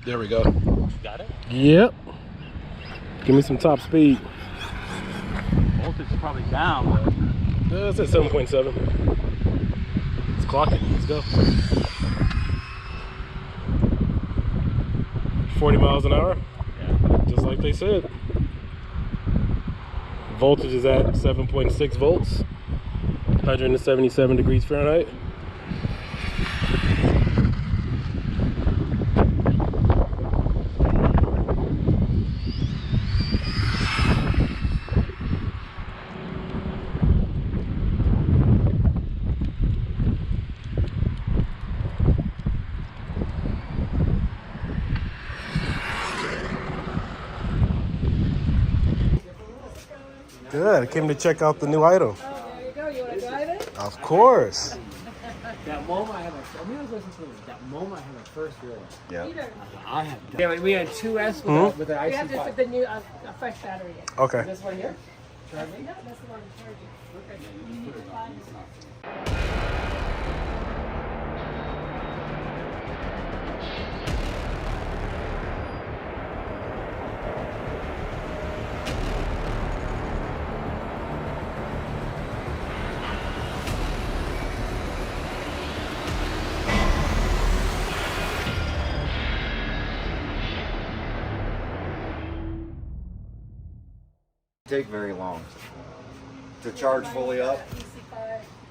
There we go. Got it? Yep. Give me some top speed. Voltage is probably down, but... It's at 7.7. Let's clock it. Let's go. 40 miles an hour. Yeah. Just like they said. Voltage is at 7.6 volts. 177 degrees Fahrenheit. Good. I came to check out the new item. There you go. You want to drive it? Of course. That moment I had that moment I had my first real one. Yeah. I had. Yeah, we had 2S with an We IC have to put the new a fresh battery in. Okay. This one here. Charging. No, that's the one I'm charging. You need to find Take very long to charge fully up.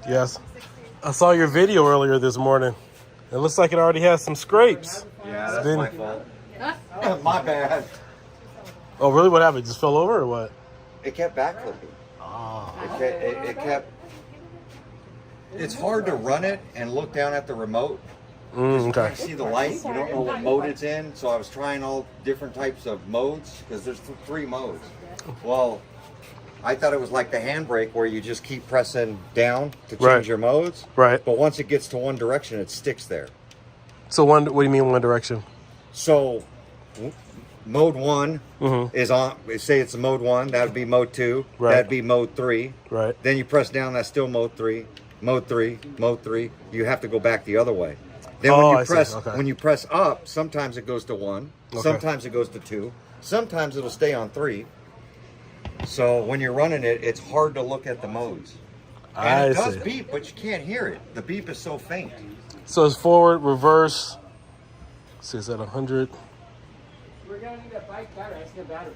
Yes. I saw your video earlier this morning. It looks like it already has some scrapes. Yeah, that's my fault. My bad. Oh, really? What happened? It just fell over or what? It kept backflipping. It kept. It's hard to run it and look down at the remote. Okay. You see the light. You don't know what mode it's in. So I was trying all different types of modes because there's 3 modes. Well, I thought it was like the handbrake where you just keep pressing down to change your modes. Right. But once it gets to one direction, it sticks there. So what do you mean one direction? So mode 1 is on. Say it's mode 1. That would be mode 2. Right. That'd be mode 3. Right. Then you press down. That's still mode 3. Mode 3. Mode 3. You have to go back the other way. Then when you press up, sometimes it goes to 1. Okay. Sometimes it goes to 2. Sometimes it'll stay on 3. So when you're running it, it's hard to look at the modes. And it does beep, but you can't hear it. The beep is so faint. So it's forward, reverse. Let's see, is that 100? We're gonna need a bike battery. I see a battery.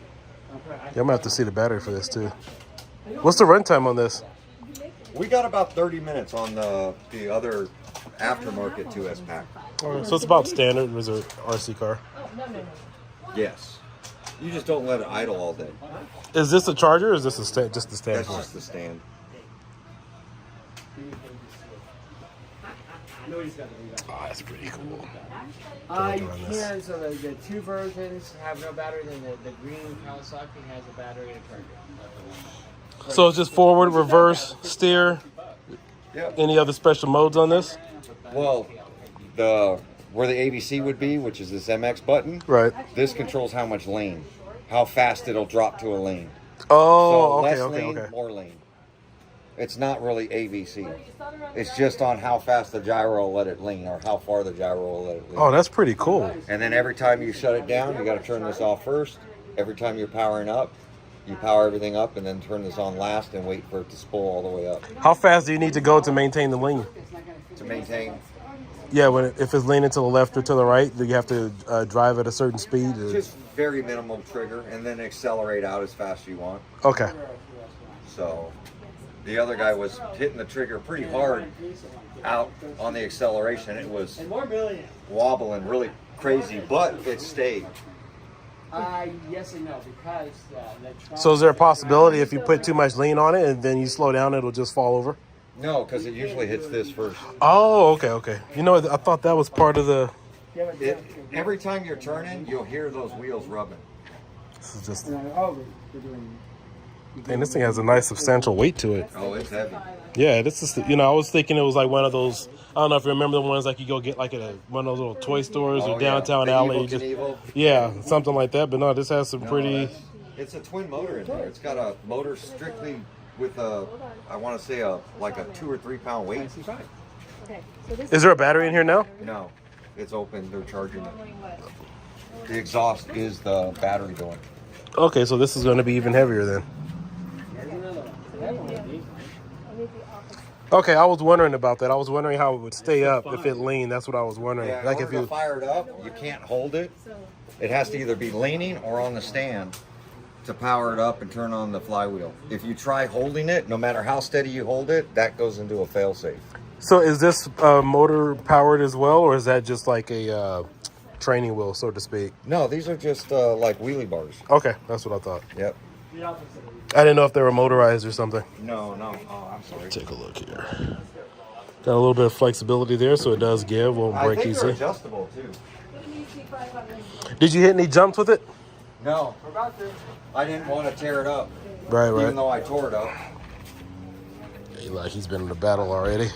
Yeah, I'm gonna have to see the battery for this too. What's the runtime on this? We got about 30 minutes on the other aftermarket 2S pack. Okay, so it's about standard with an RC car. Yes. You just don't let it idle all day. Is this a charger or is this just the stand? That's just the stand. Oh, that's pretty cool. You can. So the 2 versions have no battery. Then the green Kawasaki has a battery and a charger. So it's just forward, reverse, steer. Yep. Any other special modes on this? Well, where the ABC would be, which is this MX button. Right. This controls how much lane, how fast it'll drop to a lane. Oh, so less lane, more lane. It's not really ABC. It's just on how fast the gyro will let it lean or how far the gyro will let it lean. Oh, that's pretty cool. And then every time you shut it down, you got to turn this off first. Every time you're powering up, you power everything up and then turn this on last and wait for it to spool all the way up. How fast do you need to go to maintain the lean? To maintain. Yeah, if it's leaning to the left or to the right, do you have to drive at a certain speed? Just very minimal trigger and then accelerate out as fast as you want. Okay. So the other guy was hitting the trigger pretty hard out on the acceleration. It was wobbling really crazy, but it stayed. Yes and no, because So is there a possibility if you put too much lean on it and then you slow down, it'll just fall over? No, because it usually hits this first. Oh, okay. You know, I thought that was part of the... Every time you're turning, you'll hear those wheels rubbing. This is just... And this thing has a nice substantial weight to it. Oh, it's heavy. Yeah, this is, I was thinking it was like one of those, I don't know if you remember the ones like you go get like at one of those little toy stores or downtown alley. Yeah, something like that. But no, this has some pretty... It's a twin motor in there. It's got a motor strictly with I want to say like a 2 or 3 pound weight. Is there a battery in here now? No, it's open. They're charging it. The exhaust is the battery door. Okay, so this is going to be even heavier then. Okay, I was wondering about that. I was wondering how it would stay up if it leaned. That's what I was wondering. Yeah, Like in if order you to fire it up, you can't hold it. It has to either be leaning or on the stand to power it up and turn on the flywheel. If you try holding it, no matter how steady you hold it, that goes into a failsafe. So is this motor powered as well, or is that just like a training wheel, so to speak? No, these are just like wheelie bars. Okay, that's what I thought. Yep. I didn't know if they were motorized or something. No. Oh, I'm sorry. Take a look here. Got a little bit of flexibility there, so it does give. Won't I break think they're easily. adjustable too. Did you hit any jumps with it? No, I didn't want to tear it up. Right. Even though I tore it up. Like he's been in a battle already.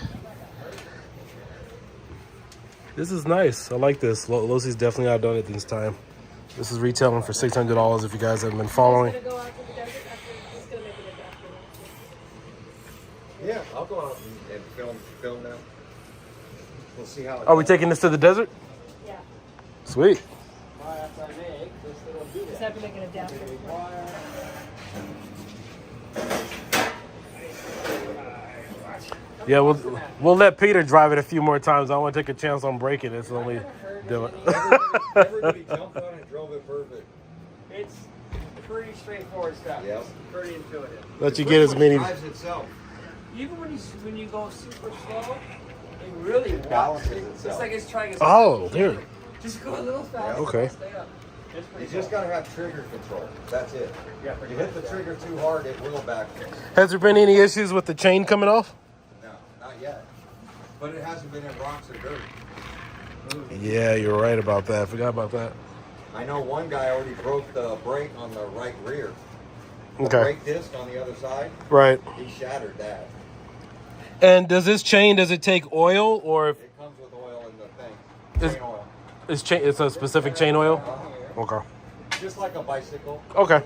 This is nice. I like this. Losi's definitely outdone it this time. This is retailing for $600 if you guys haven't been following. Yeah, I'll go out and film now. We'll see how it Are we goes. taking this to the desert? Yeah. Sweet. Just have to make an adapter. Yeah, we'll let Peter drive it a few more times. I want to take a chance on breaking it. It's only do it. Everybody jumped on it and drove it perfect. It's pretty straightforward stuff. Yep. It's pretty intuitive. Let you get as many. Drives itself. Even when you go super slow, it really balances walks. itself. It's like it's trying. Oh, here. Just go a little faster. Okay. Stay up. It's You pretty just gotta have trigger control. That's it. Yeah, You hit the trigger too hard, it will backwards. Has there been any issues with the chain coming off? No, not yet. But it hasn't been in rocks or dirt. Yeah, you're right about that. I forgot about that. I know one guy already broke the brake on the right rear. The Okay. brake disc on the other side, Right. he shattered that. And does this chain, does it take oil or if It comes with oil in the thing. Is- Chain oil. it's a specific chain oil? Okay. Just like a bicycle. Okay.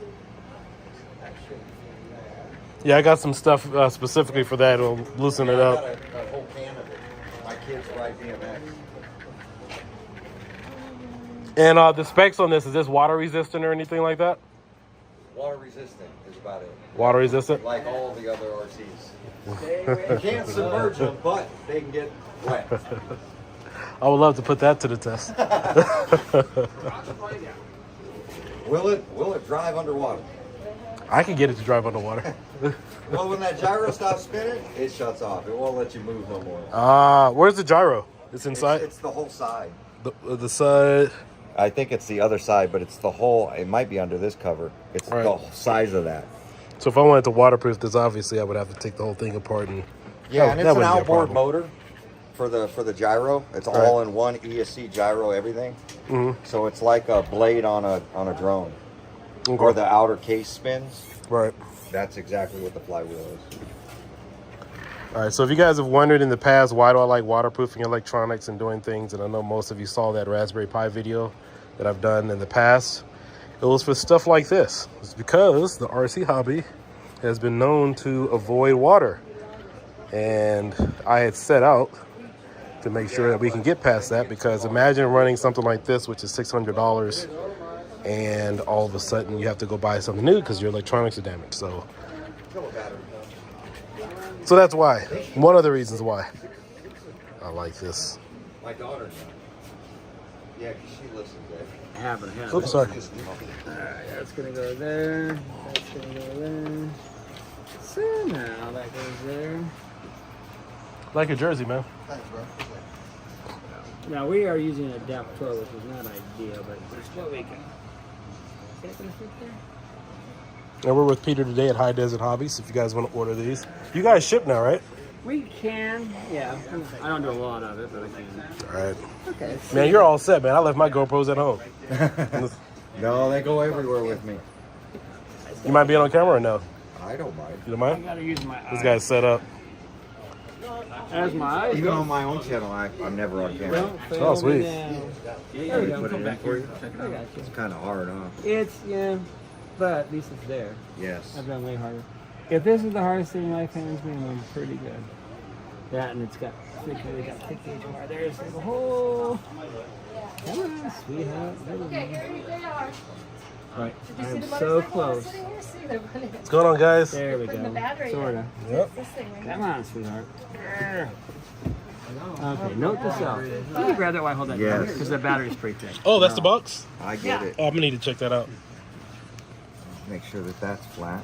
Yeah, I got some stuff specifically for that. It'll loosen it I got up. a whole can of it. My kids ride BMX. And the specs on this, is this water resistant or anything like that? Water resistant is about it. Water resistant? Like all the other RCs. You can't submerge them, but they can get wet. I would love to put that to the test. Will it drive underwater? I can get it to drive underwater. Well, when that gyro stops spinning, it shuts off. It won't let you move no more. Where's the gyro? It's inside? It's the whole side. The side. I think it's the other side, but it's the whole. It might be under this cover. It's Right. the whole size of that. So if I wanted to waterproof this, obviously I would have to take the whole thing apart and Yeah, and it's that an wouldn't be a outboard problem. motor for the gyro. It's all in one ESC gyro, everything. Mhm. So it's like a blade on a drone, Okay. or the outer case spins. Right. That's exactly what the flywheel is. All right, so if you guys have wondered in the past, why do I like waterproofing electronics and doing things, and I know most of you saw that Raspberry Pi video that I've done in the past, it was for stuff like this. It's because the RC hobby has been known to avoid water. And I had set out to make sure that we can get past that, because imagine running something like this, which is $600, and all of a sudden you have to go buy something new because your electronics are damaged. So that's why. One of the reasons why I like this. My daughter. Yeah, 'cause she listens. I haven't. Oops, sorry. That's gonna go there. That's gonna go there. So now that goes there. Like a jersey, man. Thanks, bro. Now we are using an adapter, which is not ideal, but it's what we can. Is that gonna fit there? And we're with Peter today at High Desert Hobbies. If you guys want to order these, you guys ship now, right? We can, yeah. I don't do a lot of it, but I can. All right. Okay. Man, you're all set, man. I left my GoPros at home. No, they go everywhere with me. You mind being on camera or no? I don't mind. You don't I mind? gotta use my This eyes. guy's set up. As my eyes Even go. on my own channel, I'm never on camera. Don't fail Oh, sweet. me now. There you go. Come back here. I got you. It's kind of hard, huh? It's, yeah, but at least it's there. Yes. I've done way harder. If this is the hardest thing in life, hands me, I'm pretty good. That, and it's got thick gauge wire. There's the whole. Come on, sweetheart. There we go. Right. Did you see I'm the so motorcycle close. sitting here? See, they're running. What's going on, guys? There we Putting the go. battery Sorta. in. Yep. This thing right Come here. on, sweetheart. Okay, note to self. Can you grab that while I hold that? Yes. Because the battery's pretty thick. Oh, that's the box? I get Yeah. it. Oh, I'm gonna need to check that out. Make sure that that's flat.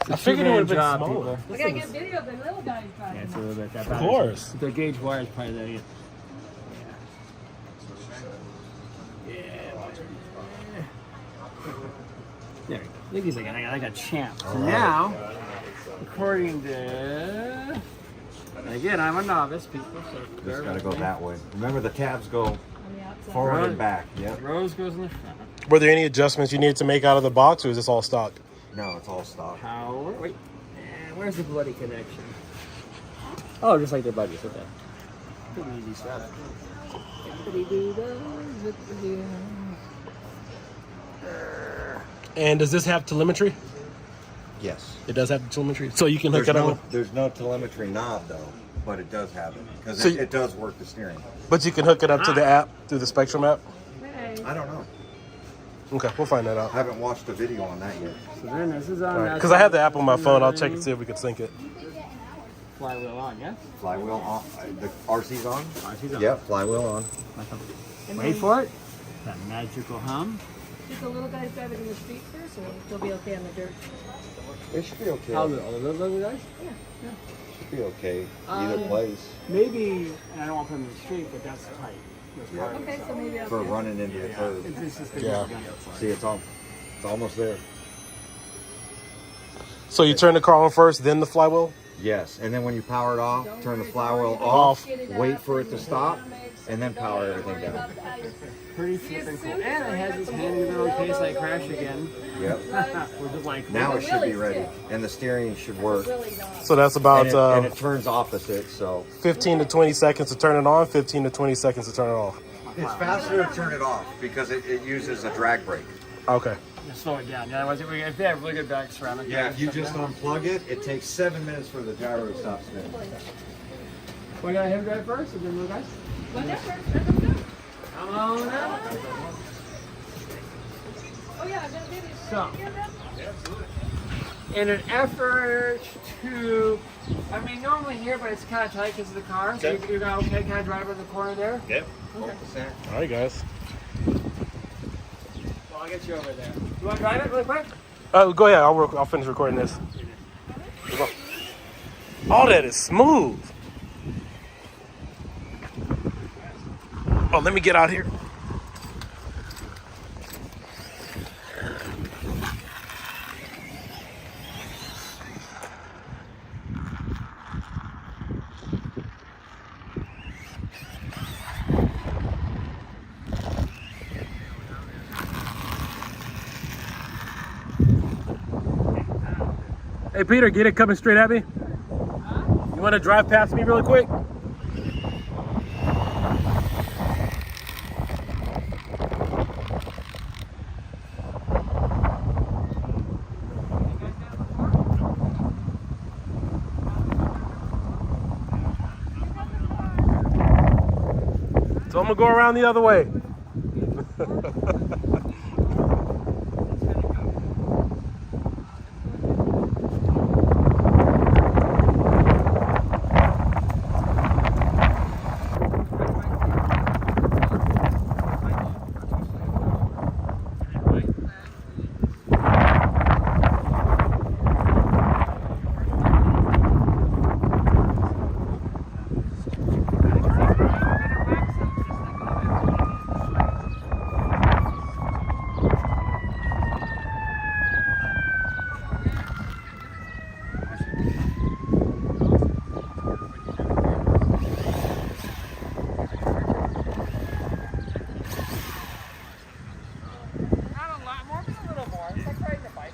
I figured it would have been job, smaller. We gotta get video of the little guys Yeah, driving. it's a little bit. That Of battery's- course. The gauge wire is probably there. Yeah. There we go. Look at these like a champ. So now, according to, again, I'm a novice, people. So Just bear gotta with go me. that way. Remember the tabs go On the outside. forward Right. and back. Yep. Rose goes in the front. Were there any adjustments you needed to make out of the box, or is this all stock? No, it's all stock. Power. Wait. And where's the bloody connection? Oh, just like their buddies. Okay. Pretty easy stuff. And does this have telemetry? Yes. It does have telemetry, so you can hook There's it no, up. there's no telemetry knob though, but it does have it because So it does work the steering. But you can hook it up to the app through the Spektrum app. Hey. I don't know. Okay, we'll find that I out. haven't watched a video on that yet. So then this is on. Because I have the app on my phone, I'll check and see if we can sync it. Flywheel on, yeah? Flywheel on. The RC's on. RC's on. Yep, flywheel on. And Wait then for it. That magical hum. Did the little guys drive it in the street first, or they'll be okay on the dirt? It should be okay. How the those other guys? Should be okay. Either place Maybe, and I don't want to put them in the street, but that's tight. That's Yeah. part of it. Okay, so maybe I'll for do it. running into the curb. It's just Yeah. See, it's almost there. So you turn the car on first, then the flywheel? Yes, and then when you power it off, turn the flywheel Off. off, wait for it to stop, and then power everything down. Pretty flippin' cool. And it has this handy little case like crash again. Yep. Which is like Now it should be ready, and the steering should work. Really not. So that's about And it turns opposite, so 15 to 20 seconds to turn it on, 15 to 20 seconds to turn it off. it's faster to turn it off because it uses a drag brake. Okay. Just slow it down. Yeah, otherwise if they have really good back ceramic. Yeah, if you just unplug it, it takes 7 minutes for the gyro to stop spinning. We got him drive first, and then the guys. Whatever, let them go. Come on now. Oh yeah, I'm gonna do this. So, in an effort to, I mean, normally here, but it's kind of tight because of the car. So you're going okay, kind of drive in the corner there. Yep. Focus in. All right, guys. Well, I'll get you over there. You want to drive it really quick? Go ahead. I'll finish recording this. All that is smooth. Oh, let me get out here. Hey, Peter, get it coming straight at me. You want to drive past me really quick? So I'm gonna go around the other way. Not a lot more, but a little more. It's like riding a bike.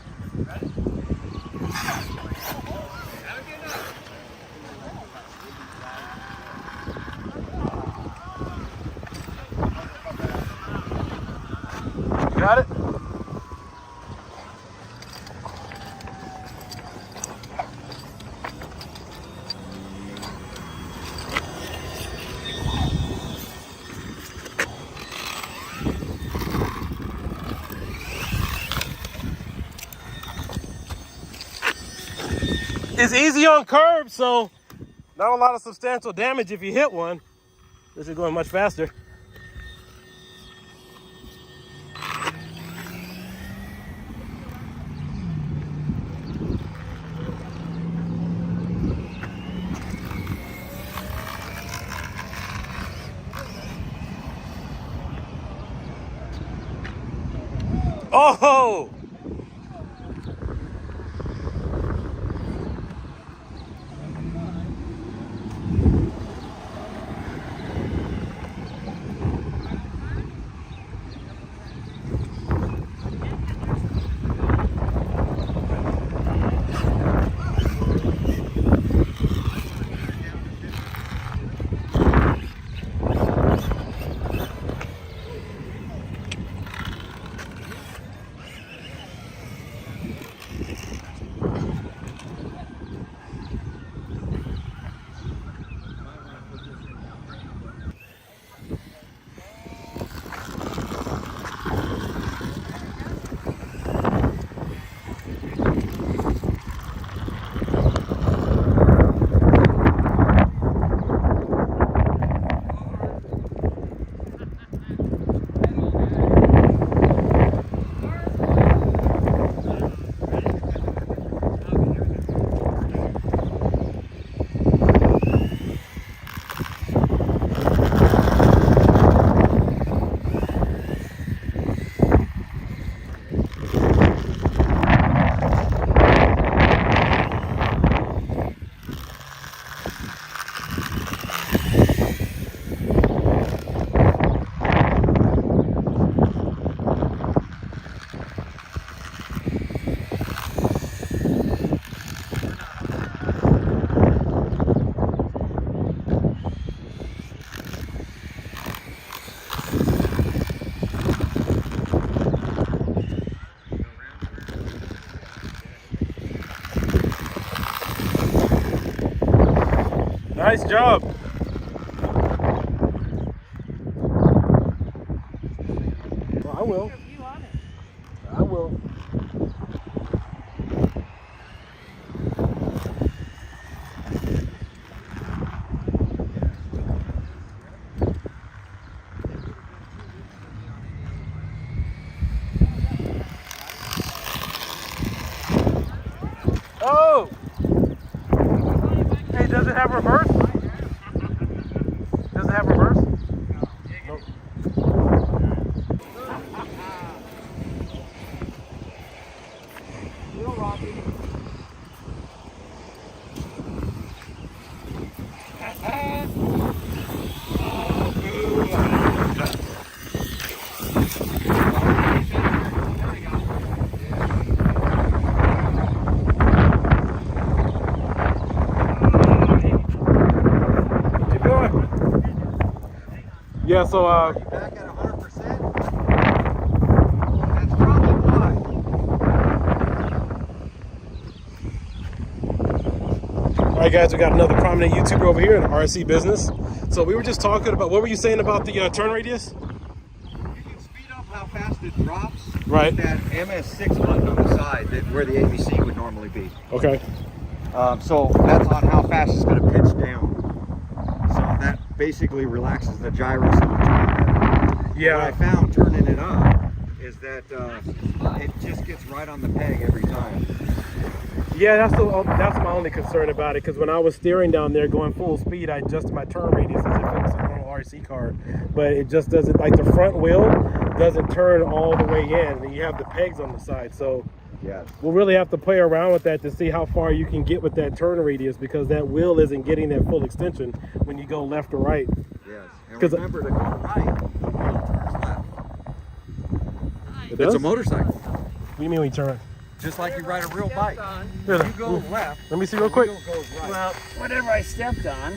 Got it? It's easy on curbs, so not a lot of substantial damage if you hit one. This is going much faster. Oh! Nice job. Well, I will. I will. Oh! Hey, does it have reverse? Does it have reverse? Nope. Real rocky. Yeah, so Are you back at 100%? That's probably why. all right, guys, we got another prominent YouTuber over here in RC business. So we were just talking about, what were you saying about the turn radius? You can speed up how fast it drops. Right. With that MS6 button on the side, where the ABC would normally be. Okay. So that's on how fast it's going to pitch down. So that basically relaxes the gyros of the turn. Yeah. What I found turning it up is that it just gets right on the peg every time. Yeah, that's my only concern about it, because when I was steering down there going full speed, I adjusted my turn radius as if it was a normal RC car, but it just doesn't, like the front wheel doesn't turn all the way in, and you have the pegs on the side, so Yes. we'll really have to play around with that to see how far you can get with that turn radius, because that wheel isn't getting that full extension when you go left or right. Yes. And 'Cause- remember to go right, the wheel turns left. It does? It's a motorcycle. What do you mean when you turn? Just like you ride a real bike. Here, You go left. let me see real quick. The wheel goes right. Well, whatever I stepped on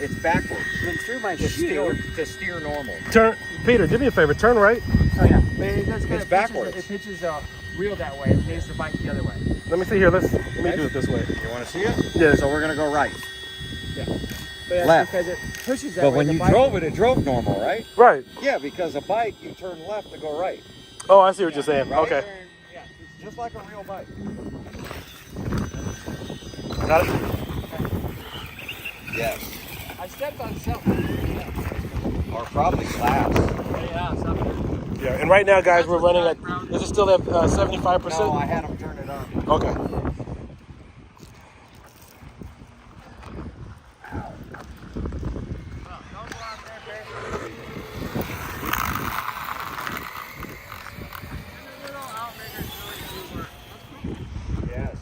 It's backwards. went through my To shoe. steer normal. Turn, Peter, do me a favor, turn right. Oh yeah, but it does kind It's of backwards. It pitches the wheel that way. It makes the bike the other way. Let me see here, let me do it this way. You want to see it? Yeah. So we're gonna go right. But that's Left. because it pushes that But way. when The you bike- drove it, it drove normal, right? Right. Yeah, because a bike, you turn left to go right. Oh, I see what you're saying. Right. Okay. Yeah. It's just like a real bike. Got it? Yes. I stepped on something. Or probably glass. Yeah, something. Yeah, and right now, guys, we're running at, is it still at 75%? No, I had them turn it on. Okay. Yes.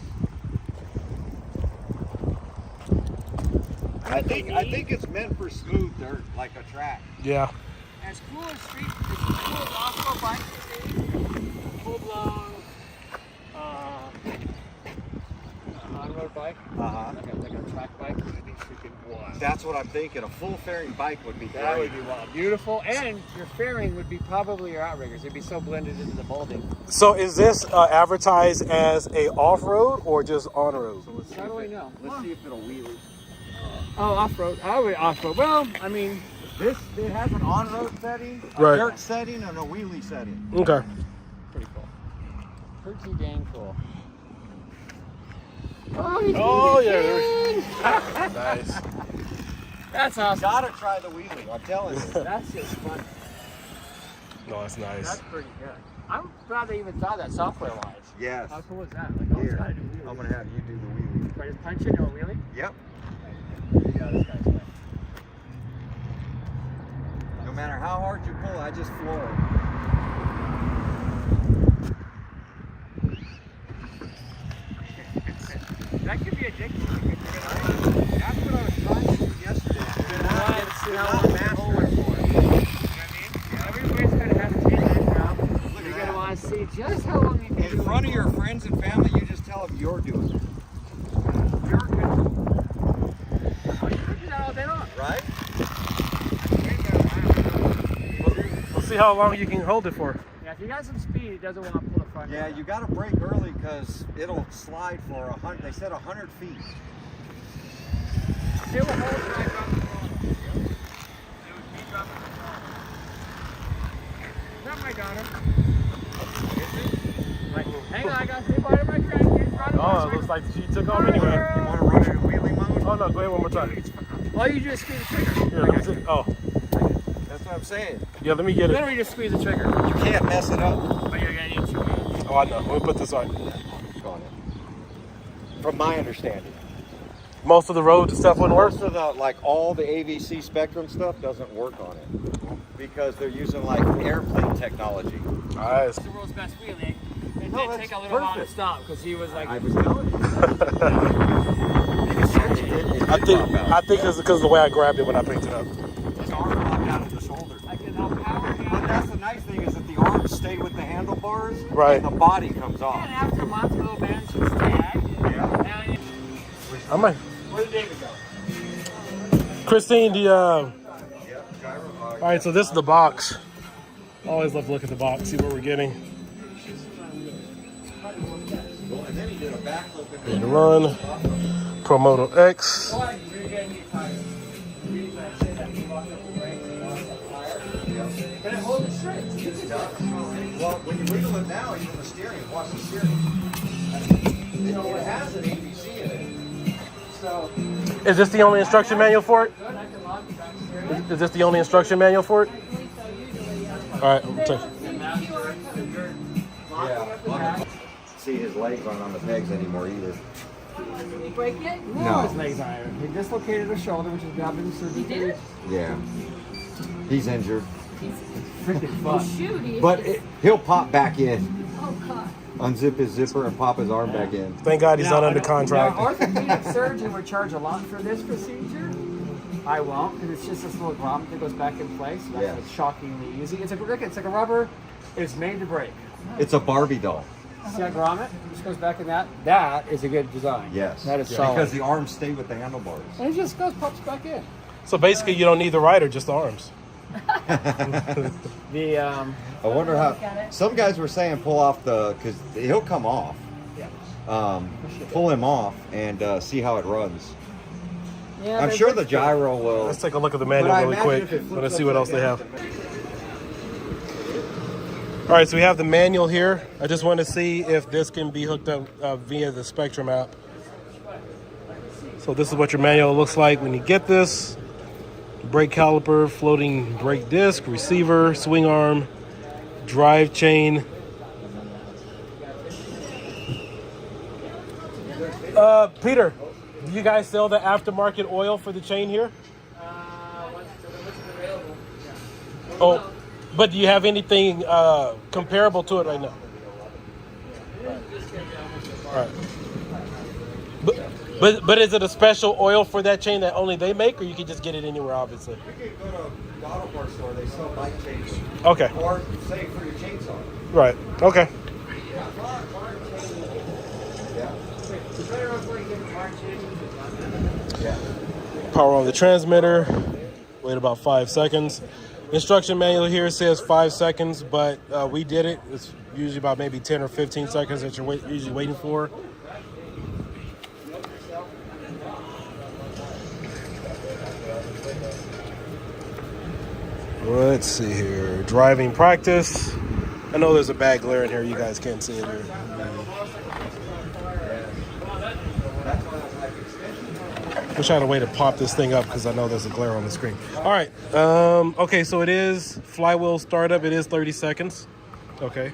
I think it's meant for smooth dirt, like a track. Yeah. As cool as street, as cool as off-road bikes would be, full-blown on-road bike, like a track bike would be freaking wild. That's what I'm thinking. A full fairing bike would be That great. would be wild. Beautiful, and your fairing would be probably your outriggers. It'd be so blended into the molding. So is this advertised as a off-road or just on-road? How do we know? Let's see if it'll wheelie. Oh, off-road. Off-road. Well, I mean, It has an on-road setting, a Right. dirt setting, and a wheelie setting. Okay. pretty cool. Pretty dang cool. Oh, yeah. Nice. That's awesome. Gotta try the wheelie, I'm telling you. That's just fun. No, that's nice. That's pretty good. I'm glad they even thought that software-wise. Yes. How cool is that? Like, Here, gotta do wheelie. I'm gonna have you do the wheelie. Right, just punch it or wheelie? Yep. Yeah, this guy's fun. No matter how hard you pull, I just floor it. That could be addictive. That's what I was trying to do yesterday. See how long that holder for. You know what I mean? Everybody's gonna have to take that job. You're gonna want to see just how long you can In front of your friends and family, you just tell them you're doing it. You're good. Oh, you can do that all day long. Right? We'll see how long you can hold it for. Yeah, if you got some speed, it doesn't want to pull the front. Yeah, end you out. gotta brake early because it'll slide for 100, they said 100 feet. It will hold when I drop the ball. It would be dropping the ball. Is that my daughter? Like, hang on, I got to say bye to my grandkids. Oh, it looks like she took off anyway. You wanna run it in wheelie mode? Oh, no, go ahead one more time. All you do is squeeze the trigger. Here, let me see. Oh, That's what I'm saying. yeah, let me get it. Literally just squeeze the trigger. You can't mess it up. But you're going to need 2 hands. Oh, I know. Let me put this on. On it. From my understanding. Most of the road stuff wouldn't work? Most of the, like all the AVC Spektrum stuff doesn't work on it. Because they're using like airplane technology. Nice. The world's best wheelie. It No, did take that's a little while to perfect. stop because he was like, I was telling you. I think it's because of the way I grabbed it when I picked it up. His arm popped out of the shoulder. I can help power him. But that's the nice thing is that the arms stay with the handlebars. Right. And the body comes off. And after a month, the little band should stag. Yeah. And I might. where did David go? Christine, the Yeah, gyro. all right, so this is the box. Always love to look at the box, see what we're getting. Well, and then he did a backflip and Ready to run. Promoto X. You're going to need tires. The reason I say that, you walk up the brakes and walk up the tire. But it holds it straight. You can well, when you wiggle it now, even the steering, watch the steering. It has an ABC in it. So, Is this the only instruction manual for it? good. I can lock the back steering. Is this the only instruction manual for it? I believe so, usually, yeah. All right, I'm They take. don't seem to QR code. Yeah. See his legs aren't on the pegs anymore either. Did he break it? No. His legs on it. He dislocated his shoulder, which is grabbing He surgery. did it? Yeah. He's injured. Freaking Oh, fun. shoot. But he'll pop back in. Oh, God. Unzip his zipper and pop his arm back in. Thank God he's not under Now, contract. orthopedic surgeon would charge a lot for this procedure. I won't, because it's just this little grommet that goes back in place. That's Yeah. what's shockingly easy. It's like a rubber. It's made to break. It's a Barbie doll. See that grommet? It just goes back in that. That is a good design. Yes. That is solid. Because the arms stay with the handlebars. And it just goes, pops back in. So basically, you don't need the rider, just the arms. The I wonder how. Got it. Some guys were saying pull off because he'll come off. yeah. Pull him off and see how it runs. Yeah, I'm they sure would- the gyro will. Let's take a look at the But manual I really imagine quick. if it flips Let's see what else upside they have. down- All right, so we have the manual here. I just want to see if this can be hooked up via the Spektrum app. So this is what your manual looks like when you get this. Brake caliper, floating brake disc, receiver, swing arm, drive chain. Peter, do you guys sell the aftermarket oil for the chain here? What's available? Yeah. Oh, but do you have anything comparable to it right now? All right. But is it a special oil for that chain that only they make, or you can just get it anywhere, obviously? You could go to the auto parts store, they sell bike chains. Okay. Or say for your chainsaw. Right. Okay. Yeah. Power on the transmitter. Wait about 5 seconds. Instruction manual here says 5 seconds, but we did it. It's usually about maybe 10 or 15 seconds that you're usually waiting for. Let's see here. Driving practice. I know there's a bad glare in here. You guys can't see it here. I'm trying to wait to pop this thing up because I know there's a glare on the screen. All right. Okay, so it is flywheel startup. It is 30 seconds. Okay.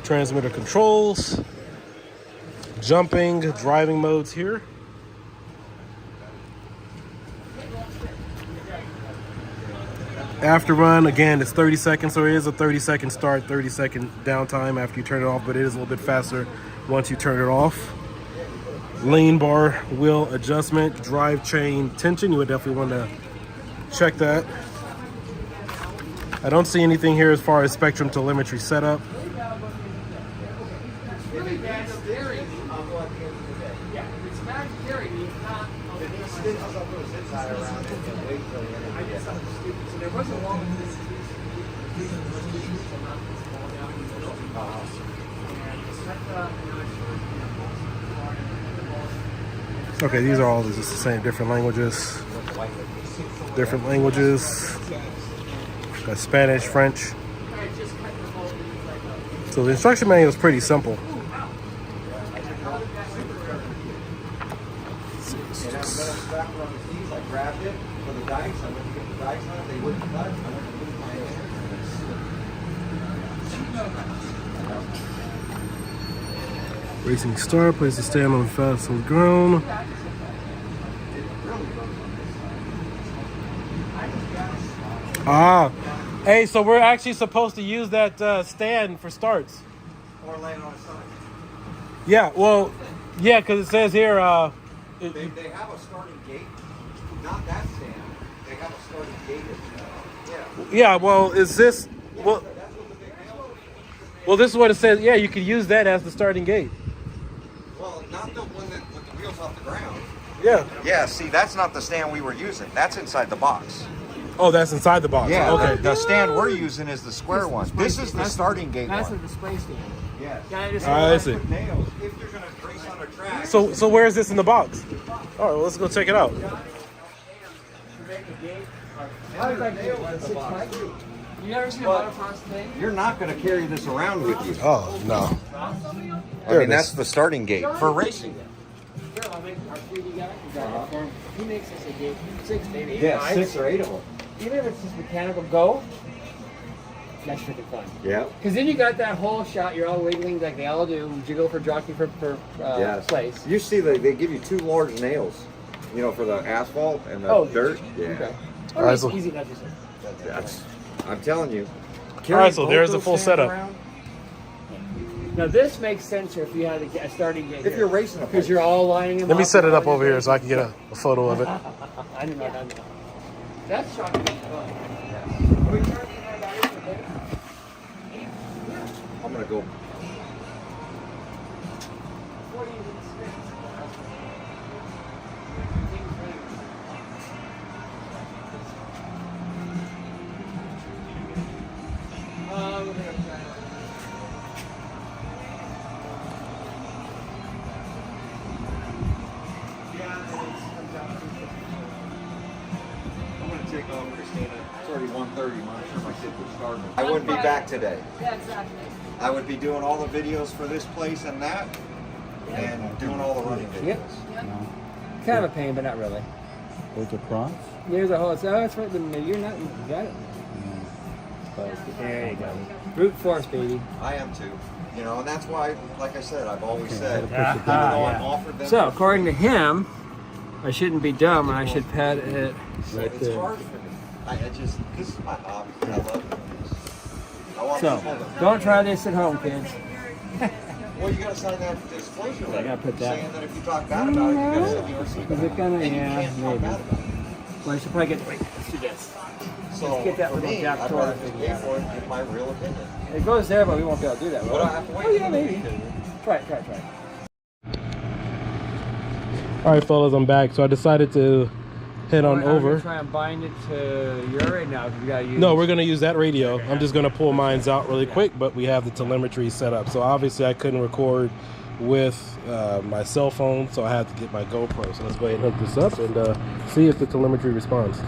Transmitter controls. Jumping, driving modes here. After run, again, it's 30 seconds, so it is a 30-second start, 30-second downtime after you turn it off, but it is a little bit faster once you turn it off. Lane bar wheel adjustment, drive chain tension. You would definitely want to check that. I don't see anything here as far as Spektrum Telemetry setup. Okay, these are all just the same, different languages. Different languages. Got Spanish, French. So the instruction manual is pretty simple. I grabbed it for the dikes. I went to get the dikes on it. They wouldn't cut. I went to move my Racing start, place the stand on the fast on the ground. Ah, hey, so we're actually supposed to use that stand for starts. or laying on its side. Yeah, well, yeah, because it says here. They have a starting gate, not that stand. They have a starting gate. Yeah, well, is this well? Well, this is what it says. Yeah, you could use that as the starting gate. Well, not the one that with the wheels off the ground. Yeah. Yeah, see, that's not the stand we were using. That's inside the box. Oh, that's inside the box. Yeah, Okay. the stand we're using is the square one. This is the starting gate That's one. a display stand. Yes. Yeah, just I see. Nails, if you're going to race on a track. So where is this in the box? All right, well, let's go check it out. You never seen a motocross thing? You're not going to carry this around with you. Oh no. I mean, that's the starting gate for racing. He makes us a gate. 6, maybe 8. Yeah, 6 or 8 of them. Even if it's just mechanical go, that's freaking fun. Yeah. Because then you got that whole shot, you're all wiggling like they all do, jiggle for jockey for Yes. place. You see, they give you 2 large nails, you know, for the asphalt and the dirt. Yeah. Okay. All right, so- easy, not just That's, I'm telling you. All right, so there's the full setup. Now this makes sense if you had a starting gate. If you're racing a because you're all lining them Let me up set it and up all over these here so I can get a photo of it. I did not know that. That's shocking. I'm going to go. I'm going to take over, Christina. It's already 1:30. I'm not sure if my kid would start. I wouldn't be back today. Yeah, exactly. I would be doing all the videos for this place and that. and doing all the running videos. Yep. Kind of a pain, but not really. Goes across. There's a hole. It's right. You're not. You got it. There you go. Brute force, baby. I am too. You know, and that's why, like I said, I've always said, even though Yeah. I've offered them. So, according to him, I shouldn't be dumb and I should pad it right it's there. hard for me. I just, this is my hobby. I love it. I want So, people to- don't try this at home, kids. Well, you gotta sign that disclosure letter. gotta put that- Saying that if you talk bad about it, you gotta send your receipt. Is it gonna? And you Yeah, can't talk maybe. bad about it. Well, I should probably get. Wait, let's do this. So, Let's get that for little me, gap I'd toward rather it. just pay for it and give my real opinion. It goes there, but we won't be able to do that. But Will I we? have to wait. Oh yeah, maybe. Try it. All right, fellas, I'm back. So I decided to head on We're over. gonna try and bind it to your right now because we gotta use. No, we're gonna use that radio. I'm just gonna pull mines out really quick, but we have the telemetry set up. So obviously I couldn't record with my cell phone, so I had to get my GoPro. So let's go ahead and hook this up and see if the telemetry responds.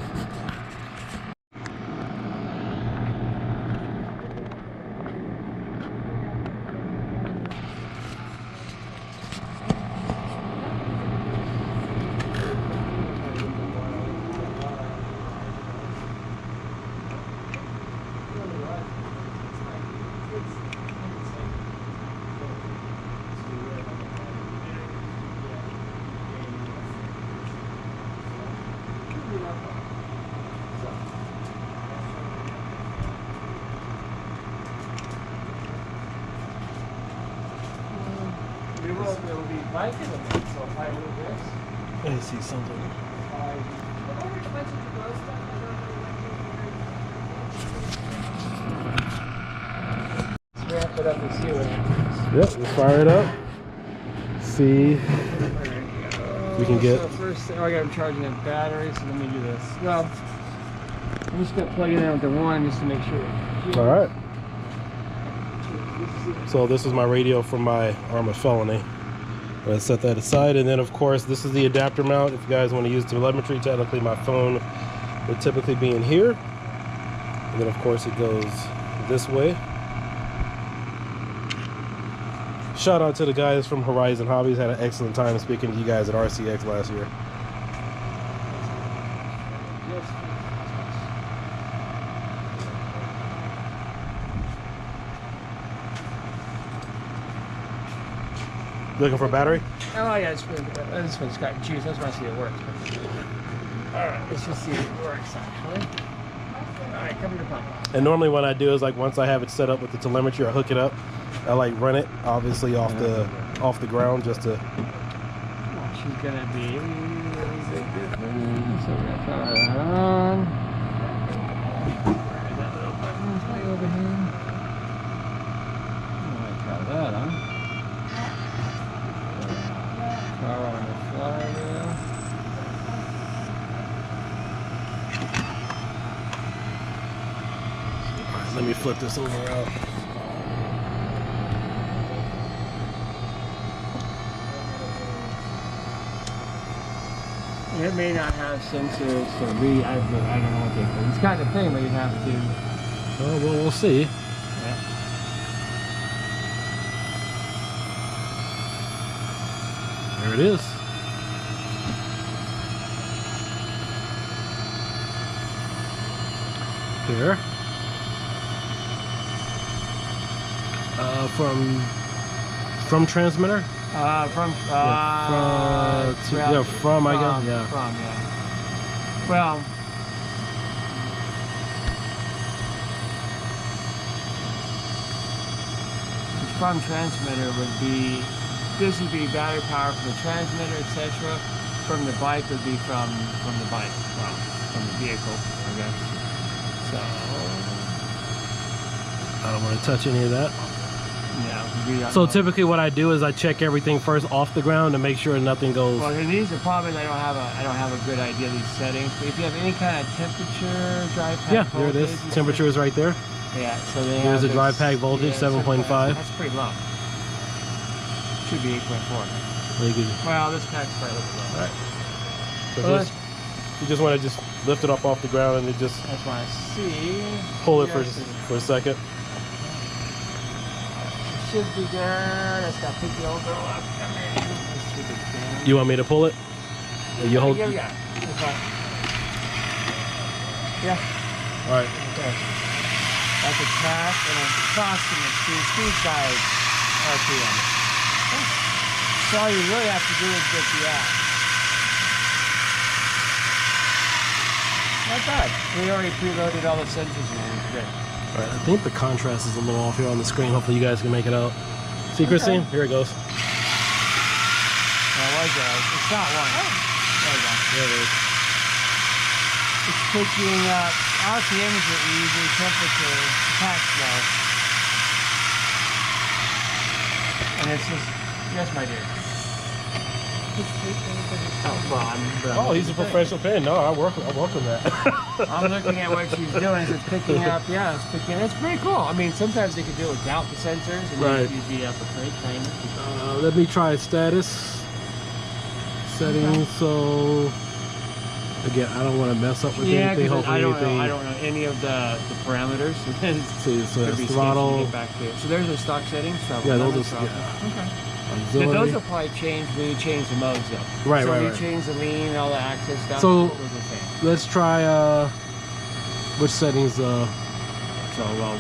We will be biking a bit, so if I move this. I see something. Let's ramp it up and see what happens. Yep, let's fire it up. See we can get. So first thing, I got him charging the battery, so let me do this. Well, I'm just gonna plug it in with the one just to make sure. All right. So this is my radio from my arrma Felony. Let's set that aside, and then of course this is the adapter mount. If you guys want to use telemetry, technically my phone would typically be in here, and then of course it goes this way. Shout out to the guys from Horizon Hobbies. Had an excellent time speaking to you guys at RCX last year. Looking for a battery? Oh yeah, this one's got juice. I just want to see it works. Alright, let's just see if it works actually. Alright, cover your pump. And normally what I do is like once I have it set up with the telemetry, I hook it up. I like run it obviously off the ground just to. Well, she's gonna be a little bit different. So we're gonna try that on. That little button's way over here. I'm gonna try that on. Power on the flywheel. Alright, let me flip this over out. It may not have sensors to read. I don't know what they do. It's kind of thing, but you have to. Oh, well, we'll see. Yeah. There it is. There. From transmitter? From I guess. Yeah. From, yeah. Well, the from transmitter would be, this would be battery power from the transmitter, etc. From the bike would be from the bike, well, from the vehicle, I guess. So, I don't want to touch any of that. yeah. So typically what I do is I check everything first off the ground to make sure nothing goes. Well, and these are probably, I don't have a good idea of these settings. But if you have any kind of temperature, drive pack Yeah, there it voltage, is. Temperature is right there. Yeah, so they Here's have the this- drive pack voltage, 7.5. That's pretty low. Should be 8.4. Really good. Well, this pack's probably a little low. Right. So Well, just, you just want to just lift it up off the ground and it just I just want to see. pull it Yes, for a second. should be good. I just gotta pick the old girl up. Come here. This should be good. You want me to pull it? Or you hold? Yeah, yeah. It's fine. Yeah. All right. Okay. That's a tap and a approximate speed size RPM. So all you really have to do is get the app. Not bad. We already preloaded all the sensors in there. Good. All right. I think the contrast is a little off here on the screen. Hopefully you guys can make it out. See, Christine? Here it goes. That was it's not one. Oh. There we go. There it is. It's picking up RPMs are easy, temperature, pack flow. And it's just, yes, my dear. Oh, he's a professional pen. No, I welcome that. I'm looking at what she's doing. It's picking up. Yeah, it's picking. It's pretty cool. I mean, sometimes they could do it without the sensors, and right. you'd be up a great claim. Let me try status settings. So again, I don't want to mess up with anything. Hopefully, I don't know any of the parameters. See, so it's throttle. So there's the stock settings. Yeah, those are. Okay. Auxiliary. Those will probably change when you change the modes, though. Right, so right, when you right. change the lean and all the access stuff. So those will change. let's try which settings? So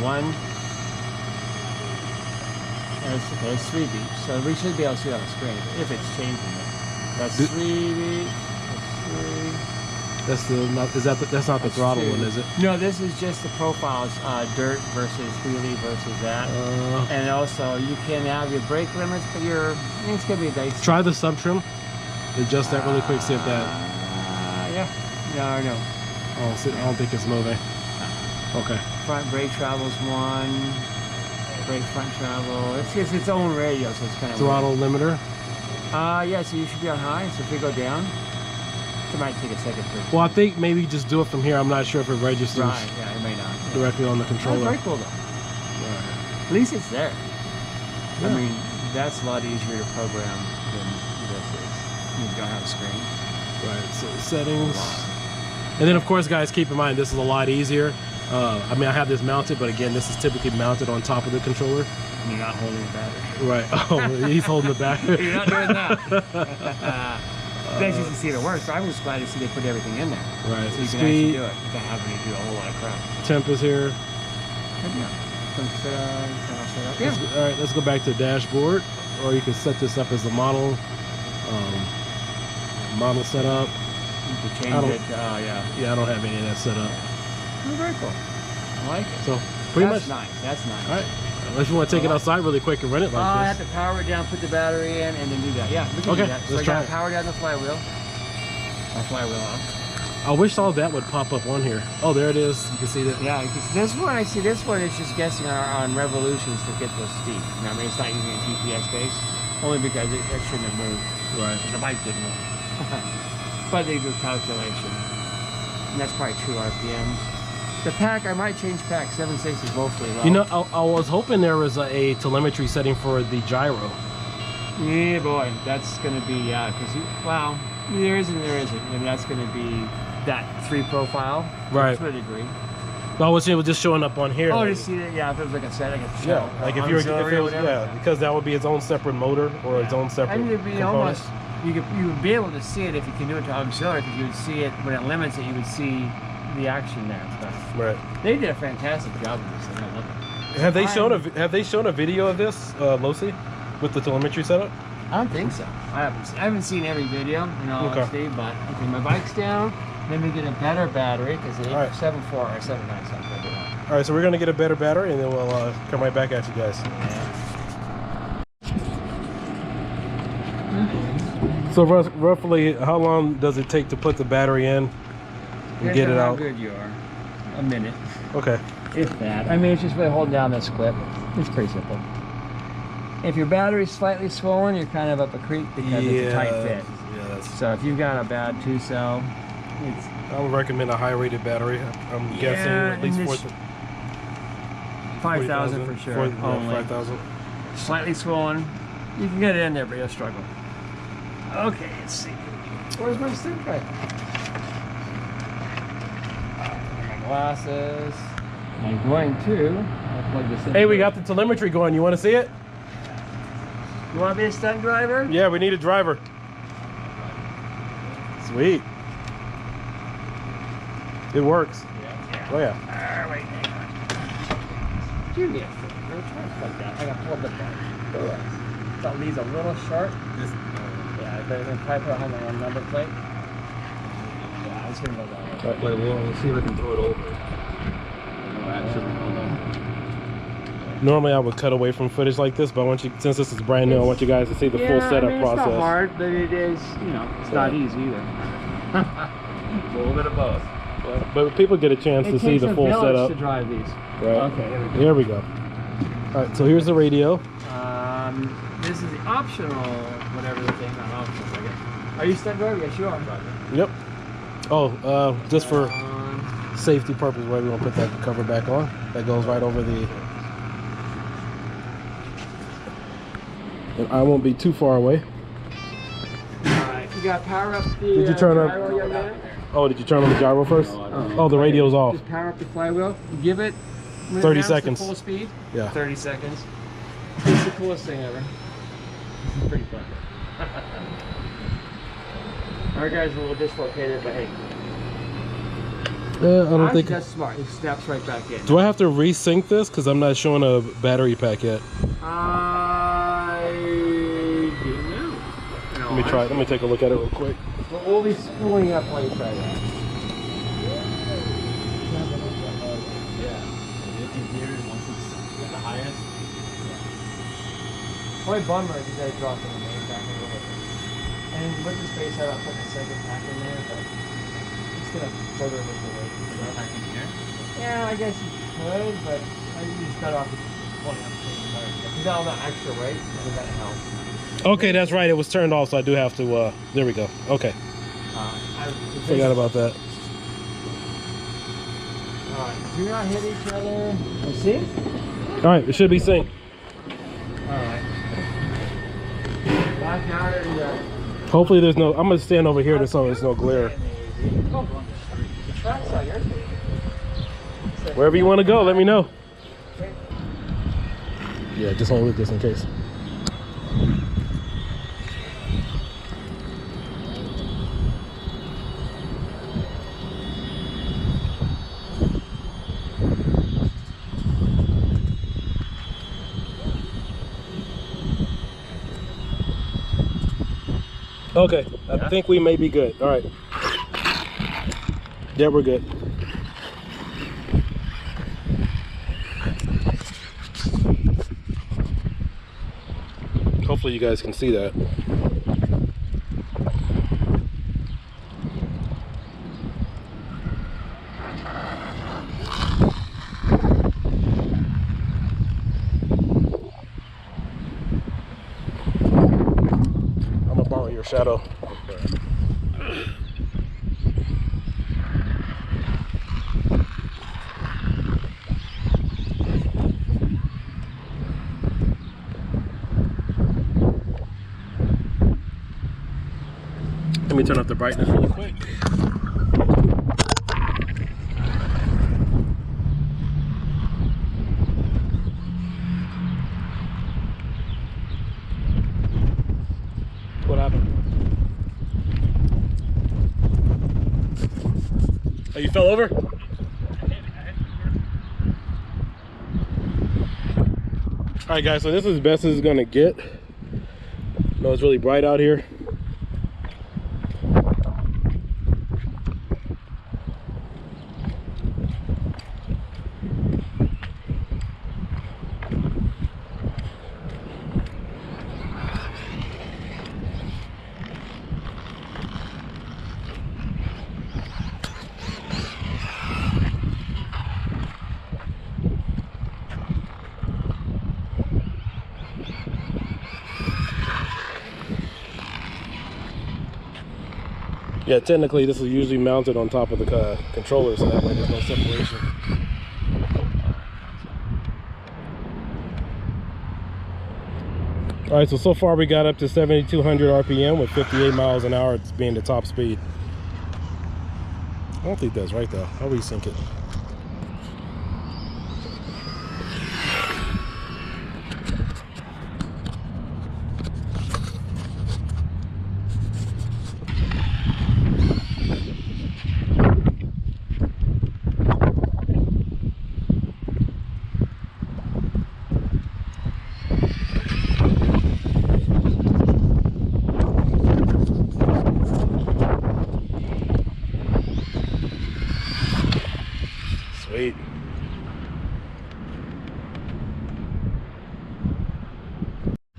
one. There's 3 beeps. So we should be able to see it on the screen if it's changing it. That's 3 beeps. That's 3. That's the not. Is that the, that's not the throttle 2. one, is it? No, this is just the profiles. Dirt versus wheelie versus that. And also you can have your brake limits, but it's gonna be dicey. Try the sub trim. Adjust that really quick. See if that. Yeah. No. Oh, see, I don't think it's moving. Okay. Front brake travels 1. Brake front travel. It's its own radio, so it's kind of Throttle limiter. Yeah. So you should be on high. So if we go down, it might take a second. Well, I think maybe just do it from here. I'm not sure if it registers Yeah, it may not. directly on the controller. That's very cool though. At least it's there. Yeah. I mean, that's a lot easier to program than this is. You don't have a screen. Right. So settings. And then of course, guys, keep in mind this is a lot easier. I mean, I have this mounted, but again, this is typically mounted on top of the controller. And you're not holding the battery. Right. Oh, he's holding the battery. You're not doing that. That's just to see if it works. So I was glad to see they put everything in there. Right. So you can Speed. actually do it without having to do a whole lot of crap. Temp is here. Yeah. All right, let's go back to the dashboard, or you can set this up as a model. Model setup. You can change it. Yeah, I don't have any of that set up. Oh, very cool. I like it. So pretty That's much. nice. That's nice. All right. Unless you want to take it outside really quick and run it I like have this. to power it down, put the battery in, and then do that. Yeah, we can Okay, do that. So let's I try got it. to power down the flywheel. My flywheel off. I wish all that would pop up on here. Oh, there it is. You can see that. Yeah, because this one, I see this one is just guessing on revolutions to get those speed. You know, I mean, it's not using a GPS base, only because it shouldn't have moved. Right. The bike didn't move. But they do calculation. And that's probably 2 RPMs. The pack, I might change pack. 7.6 is mostly low. You know, I was hoping there was a telemetry setting for the gyro. Yeah, boy, that's going to be, because, well, there isn't. And that's going to be that 3 profile. Right. To a degree. No, it was just showing up on here. Oh, like, to see that, yeah, if it was like a setting at the show. yeah, like if it was, yeah, because that would be its own separate motor or its own separate. I mean, it'd be component. almost, you would be able to see it if you can do it to auxiliary, because you would see it, when it limits it, you would see the action there and stuff. Right. They did a fantastic job with this thing. I love it. Have they shown a video of this, Losi, with the telemetry setup? I don't think so. I haven't seen every video, in all honesty, but okay, my bike's down. Let me get a better battery, because the 7.4 or 7.9 sounds like it. All right, so we're gonna get a better battery, and then we'll come right back at you guys. So roughly, how long does it take to put the battery in and get it out? How good you are. A minute. Okay. If that. I mean, it's just really holding down this clip. It's pretty simple. If your battery's slightly swollen, you're kind of up a creek because it's a tight fit. Yeah. So if you've got a bad 2-cell, it's... I would recommend a high-rated battery. I'm guessing at least 5,000 for sure. Only. 5,000. Slightly swollen. You can get it in there, but you'll struggle. Okay, let's see. Where's my stick drive? My glasses. I'm going to. I'll plug this in. Hey, we got the telemetry going. You want to see it? You want to be a stunt driver? Yeah, we need a driver. Sweet. It works. Yeah. Oh yeah. Wait, hang on. Give me a second. Like that. I got pulled the bike. So these a little short. Yeah, but then probably put it on the number plate. Yeah, I was gonna go that way. Right. Wait, we'll see if I can throw it over. No, actually, hold on. Normally I would cut away from footage like this, but I want you, since this is brand new, I want you guys to see the full setup process. It's not hard, but it is, you know, it's not easy either. A little bit of both. But people get a chance to see the full setup. to drive these. Right. Okay, Here we go. All right, so here's the radio. This is the optional, whatever the thing, not optional, I guess. Are you stunt driver? Yes, you are. Yep. Oh, just for safety purpose, right? We gonna put that cover back on. That goes right over the. And I won't be too far away. Alright, you got power up the Did you turn gyro, up? young man? Oh, did you turn on the gyro first? Oh, the radio's off. Just power up the flywheel. Give it 30 to seconds. full speed. Yeah. 30 seconds. It's the coolest thing ever. This is pretty fun. Our guys are a little dislocated, but hey. I don't think. That's smart. It snaps right back in. Do I have to resync this? Because I'm not showing a battery pack yet. I don't know. Let me try it. Let me take a look at it real quick. We'll be spooling up while you try that. Yeah. Gears, once it's at the highest. Only bummer is you gotta drop in the main back a little bit. And with the space out, I'll put the second pack in there, but it's gonna further lift the weight. Back in here. Yeah, I guess you could, but I just better off pulling up the motor. Because all that extra weight, so that helps. Okay, that's right. It was turned off, so I do have to. There we go. Okay. Forgot about that. Alright, do not hit each other. You see? Alright, it should be synced. Alright. Back out and Hopefully there's no. I'm gonna stand over here so there's no glare. Wherever you want to go, let me know. Yeah, just hold it just in case. Okay, I think we may be good. All right. Yeah, we're good. Hopefully you guys can see that. I'm gonna borrow your shadow. Let me turn up the brightness really quick. What happened? Oh, you fell over? Alright guys, so this is as best as it's gonna get. I know it's really bright out here. Yeah, technically this is usually mounted on top of the controller, so that way there's no separation. All right, so far we got up to 7,200 RPM with 58 miles an hour being the top speed. I don't think that's right though. I'll resync it.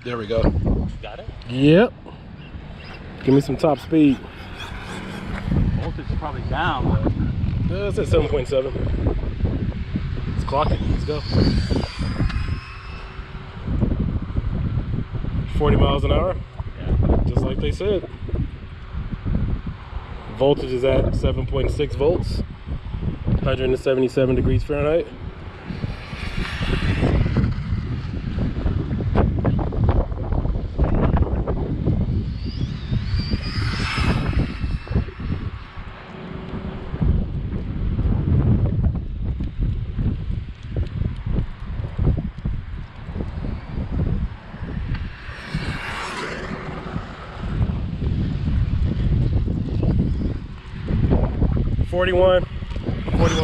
There we go. Got it? Yep. Give me some top speed. Voltage is probably down, but It's at 7.7. Let's clock it. Let's go. 40 miles an hour. yeah. Just like they said. Voltage is at 7.6 volts. 177 degrees Fahrenheit. Forty-one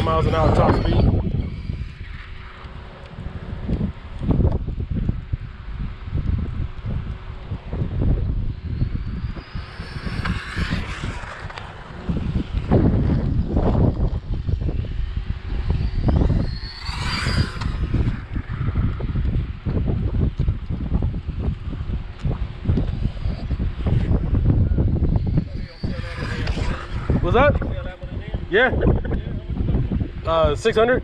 miles an hour top speed. What's that? Yeah. 600.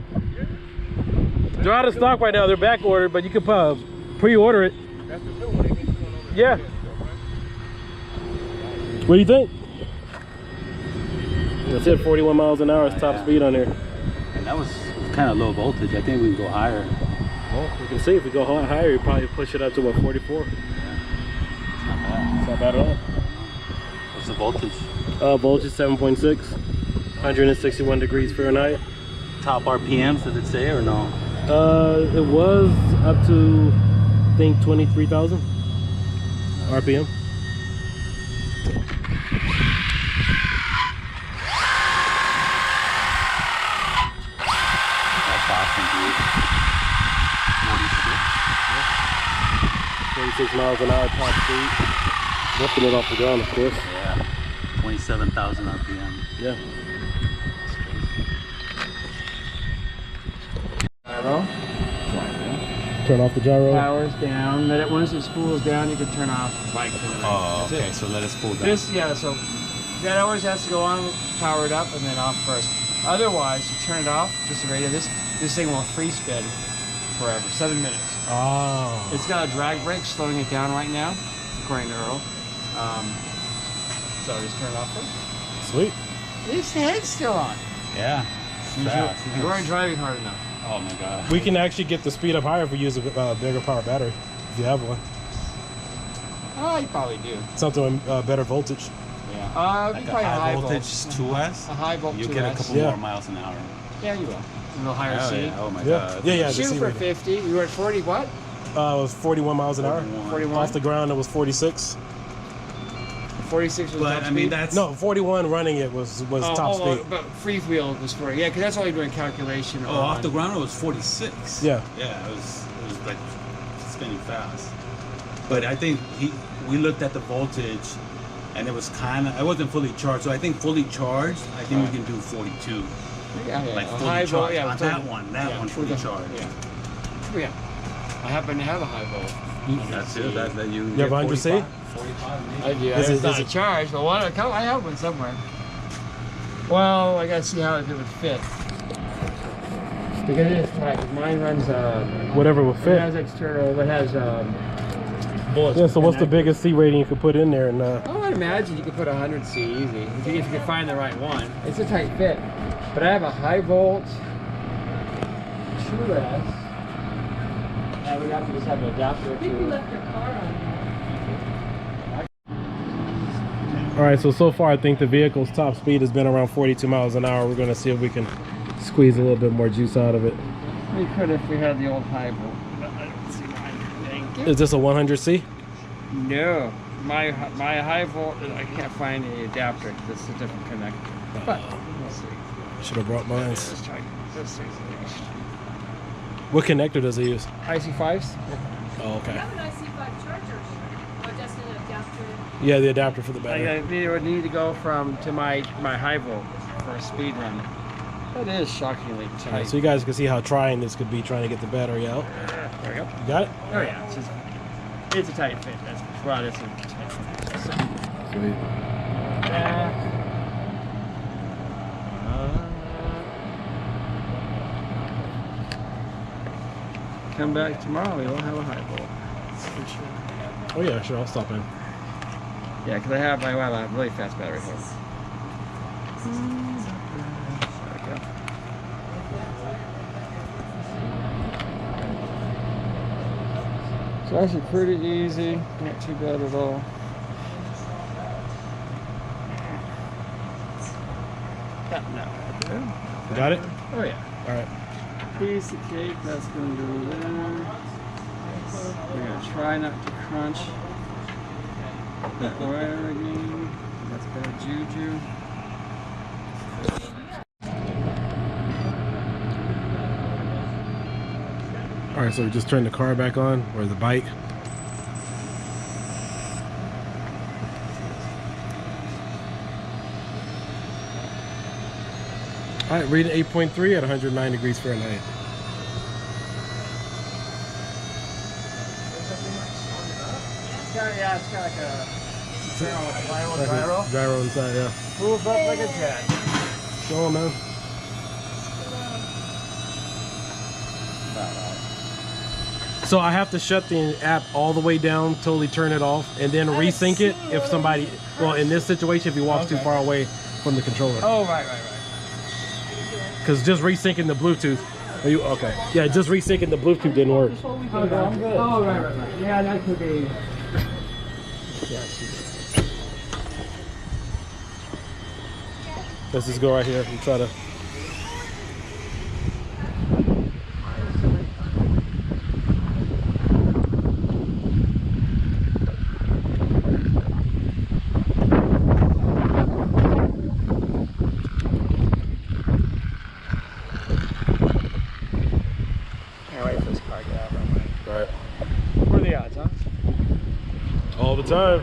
They're out of stock right now. They're back ordered, but you can pre-order it. Yeah. What do you think? That's it. 41 miles an hour is top speed on there. And that was kind of low voltage. I think we can go higher. Well, we can see if we go higher, you probably push it up to what, 44. It's not bad. It's not bad at all. What's the voltage? Voltage 7.6, 161 degrees Fahrenheit. Top RPMs, does it say or no? It was up to, I think, 23,000 RPM. That's awesome, dude. 46 miles an hour top speed. Lifting it off the ground, of course. Yeah. 27,000 RPM. Yeah. Gyro. Turn off the gyro. Power's down. Let it, once it spools down, you can turn off the bike. Oh, That's okay. it. So let us pull down. This, yeah, so that always has to go on, powered up, and then off first. Otherwise, you turn it off, just the radio. This thing will free spin forever, 7 minutes. Oh. It's got a drag brake slowing it down right now, according to Earl. So just turn it off first. Sweet. This head's still on. Yeah. Fast. You weren't driving hard enough. Oh my god. We can actually get the speed up higher if we use a bigger power battery, if you have one. Oh, you probably do. Something with better voltage. Yeah. Like a probably high voltage volt. 2S? A high voltage. You get a couple more miles an hour. Yeah, you will. A little higher Oh, speed. yeah. Oh my Yeah. god. Yeah, the Shoot C for rating. 50. We were at 40 what? It was 41 miles an hour. 41. Off the ground, it was 46. 46 was But top I mean, speed? that's No, 41 running it was top speed. But free wheel was 40. Yeah, because that's all you're doing calculation. Oh, off the ground it was 46. Yeah. Yeah, it was like spinning fast. But I think we looked at the voltage, and it was it wasn't fully charged. So I think fully charged, I think we can do 42. Yeah, Like a fully high volt. charged. Yeah, On that one fully charged. Yeah. Oh, yeah. I happen to have a high volt. That's it. That you. You have 100C? 45 maybe. I do. Is It's it- not is a it- charge, but I have one somewhere. Well, I gotta see how it would fit. Because it is tight. Mine runs. Whatever will It fit. has external. It has bullets. Yeah, so what's the connected. biggest C rating you could put in there? And Oh, I'd imagine you could put 100C easy if you could find the right one. It's a tight fit, but I have a high volt 2S. I would have to just have an adapter I think you to. left your car on. all right, so far I think the vehicle's top speed has been around 42 miles an hour. We're gonna see if we can squeeze a little bit more juice out of it. We could if we had the old high volt, but I don't see mine. Dang it. Is this a 100C? No, my high volt. I can't find the adapter. It's a different connector. But we'll see. Should have brought mine. Let's try. Let's see. What connector does it use? IC5s. Oh, You okay. have an IC5 charger, or just an adapter. Yeah, the adapter for the battery. I would need to go to my high volt for a speed run. That is shockingly All tight. right, so you guys can see how trying this could be trying to get the battery out. There we go. You got it? Oh yeah. It's just, It's a tight fit. That's well, it's a tight fit. So, Sweet. back. Come back tomorrow. We will have a highball. That's for sure. Oh yeah, sure. I'll stop in. Yeah, because I have a really fast battery here. There we go. So actually pretty easy, not too bad at all. No. You got it? Oh yeah. All right. Piece of cake, that's gonna go there. We're gonna try not to crunch that wire again. That's bad juju. All right. So we just turned the car back on, or the bike. All right, reading 8.3 at 109 degrees Fahrenheit. Yeah, it's got like a gyro. Gyro inside, yeah. Moves up like a jet. Show 'em, man. So I have to shut the app all the way down, totally turn it off, and then resync it if somebody, well, in this situation, if he walks too far away from the controller. Oh, right. Because just resyncing the Bluetooth. Are you okay? Yeah, just resyncing the Bluetooth didn't work. Okay, I'm good. Oh, right. Yeah, that could be. Let's just go right here and try to. Can't wait for this car to get out of our way. Right. What are the odds, huh? All the time.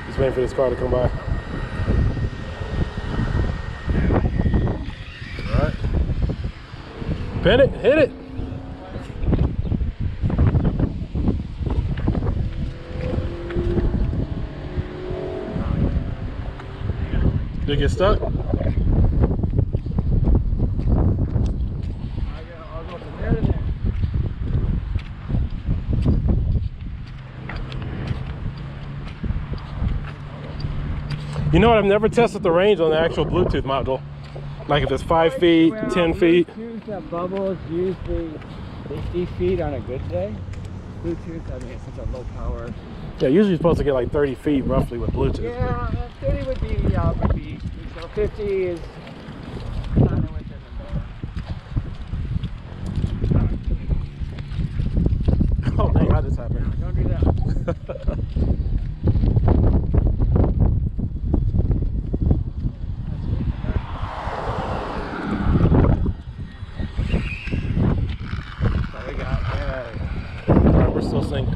Just waiting for this car to come by. All right. Pin it, hit it. Did it get stuck? I'll go from there to there. You know what? I've never tested the range on the actual Bluetooth module. Like if it's 5 feet, 10 feet. Bluetooth that bubbles usually 50 feet on a good day. Bluetooth, I mean, it's such a low power. Yeah, usually you're supposed to get like 30 feet roughly with Bluetooth. Yeah, 30 would be, so 50 is kind of within the door. Oh dang, how this happened? Don't do that. What we got? Alright, we're still synced.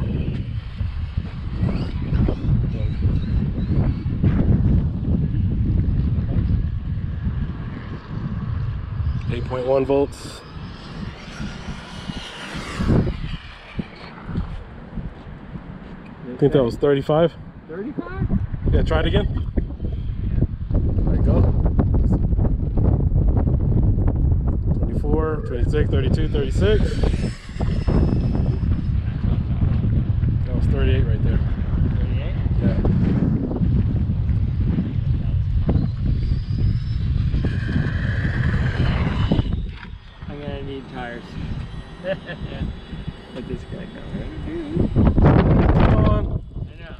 8.1 volts. I think that was 35. 35? Yeah, try it again. There you go. 24, 26, 32, 36. That was 38 right there. 38? Yeah. I'm gonna need tires. Let this guy go. Come on. I know.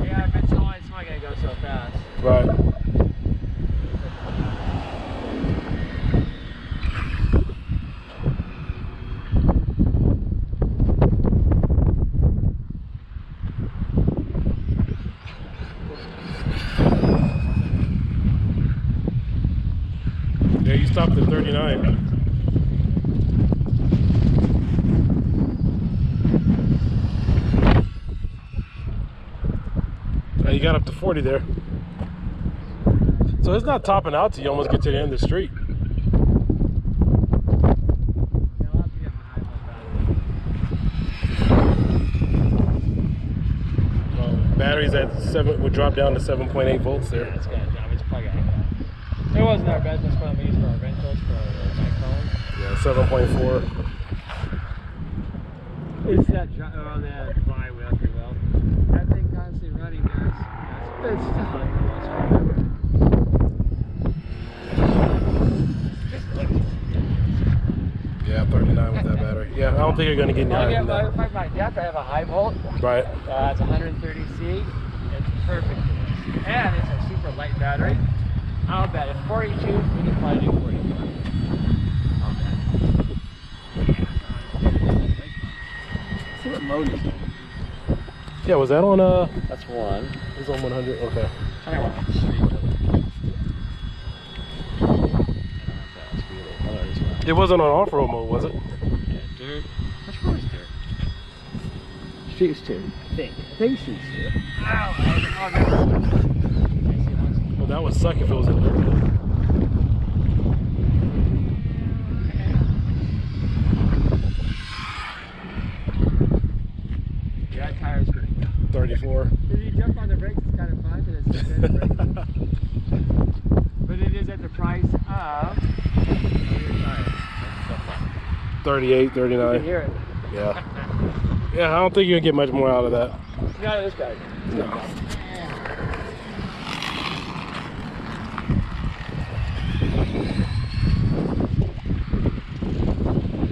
Yeah, if it's only, it's not gonna go so fast. Right. Yeah, you stopped at 39. You got up to 40 there. So it's not topping out till you almost get to the end of the street. Batteries at 7 would drop down to 7.8 volts there. Yeah, it's gonna drop. It's plug out. It wasn't our business plan. We used for our rentals for our bike home. Yeah, 7.4. It's that on that flywheel, if you will. That thing constantly running, guys. It's still Yeah, 39 with that battery. Yeah, I don't think you're gonna get any higher than that. If I have to have a high volt, Right. it's 130C. It's perfect for this. And it's a super light battery. I'll bet if 42, we can probably do 44. I'll bet. See what mode is on. Yeah, was that on That's one. it was on 100. Okay. I don't want to street It wasn't on off-road mode, was it? Yeah, dirt. Which one is dirt? Streets 2. I think streets 2. Ow! Well, that would suck if it was in dirt mode. Yeah, that tire's good. 34. If you jump on the brakes, it's kind of fun, but it's just but it is at the price of 38, You can 39. hear it. Yeah. Yeah, I don't think you're gonna get much more out of that. Not this guy. No.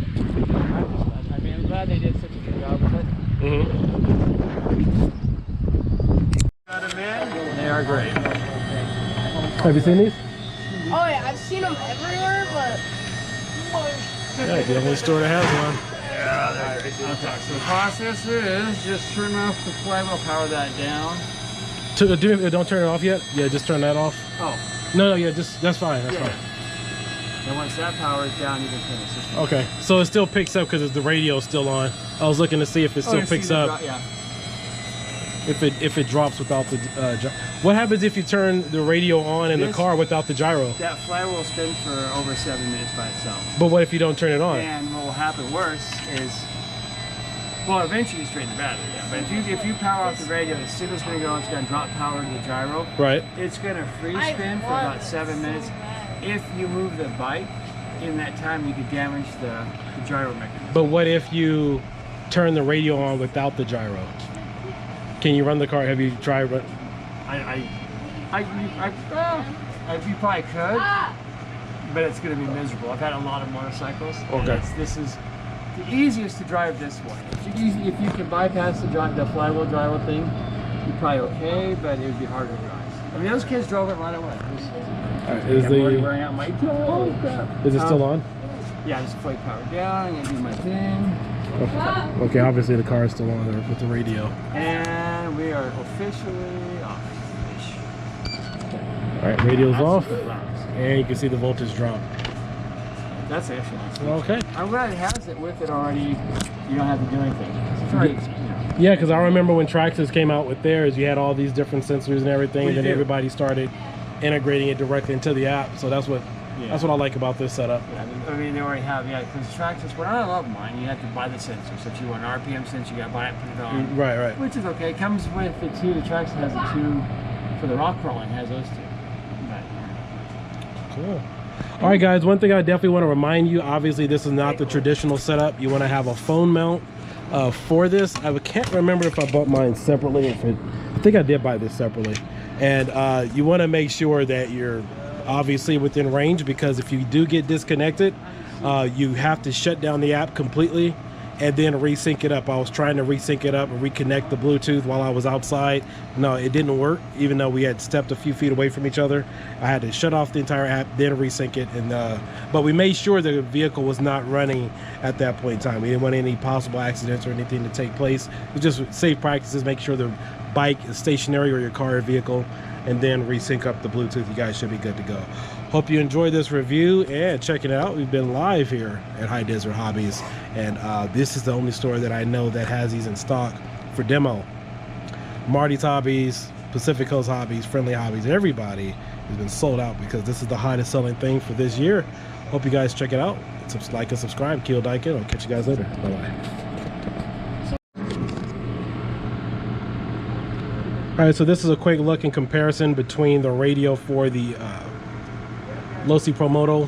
I mean, I'm glad they did such a good job with it. Got them in. They are great. Have you seen these? Oh yeah, I've seen them everywhere, but Yeah, the only store that has one. Okay, so the process is just turn off the flywheel, power that down. Don't turn it off yet. Yeah, just turn that off. Oh, No, yeah, just that's fine. That's yeah. fine. And once that power is down, you can turn the system. Okay, so it still picks up because the radio's still on. I was looking to see if it still you picks see the up. yeah. If it drops without the what happens if you turn the radio on in the This- car without the gyro? That flywheel will spin for over 7 minutes by itself. But what if you don't turn it on? And what will happen worse is, well, eventually you straighten the battery. Yeah. But if you power off the radio, the signal's going to go. It's going to drop power to the gyro. Right. It's going to free spin for about 7 minutes. If you move the bike in that time, you could damage the gyro mechanism. But what if you turn the radio on without the gyro? Can you run the car? Have you tried? You probably could, but it's going to be miserable. I've had a lot of motorcycles. and Okay. This is the easiest to drive this way. If you can bypass the flywheel gyro thing, you're probably okay, but it would be hard to drive. I mean, those kids drove it right away. Is I'm already the wearing out my toe. Crap. is it still on? Yeah, just plate power down. I'm gonna do my thing, Okay, obviously the car is still on there with the radio. and we are officially off. All right, radio's off, That's and you can see the voltage drop. actually. Okay. I'm glad it has it with it already. You don't have to do anything. It's already, Yeah, because I remember when Traxxas came out with theirs, you had all these different sensors and everything, We and then do. everybody started integrating it directly into the app. So that's what I like about this setup. Yeah, I mean, they already have, because Traxxas, when I love mine, you have to buy the sensor. So if you want an RPM sensor, you got to buy it, put it on. Right. Which is okay. It comes with the two. The Traxxas has the two for the rock crawling, has those two. Cool. All right, guys, one thing I definitely want to remind you, obviously this is not the traditional setup. You want to have a phone mount for this. I can't remember if I bought mine separately. I think I did buy this separately. And you want to make sure that you're obviously within range, because if you do get disconnected, you have to shut down the app completely and then resync it up. I was trying to resync it up and reconnect the Bluetooth while I was outside. No, it didn't work, even though we had stepped a few feet away from each other. I had to shut off the entire app, then resync it. And but we made sure the vehicle was not running at that point in time. We didn't want any possible accidents or anything to take place. It was just safe practices, make sure the bike is stationary or your car or vehicle, and then resync up the Bluetooth. You guys should be good to go. Hope you enjoyed this review and checking it out. We've been live here at High Desert Hobbies, and this is the only store that I know that has these in stock for demo. Marty's Hobbies, Pacific Coast Hobbies, Friendly Hobbies, everybody has been sold out because this is the hottest selling thing for this year. Hope you guys check it out. Like and subscribe. Keel DieKin. I'll catch you guys later. Bye-bye. All right, so this is a quick look in comparison between the radio for the Losi Promoto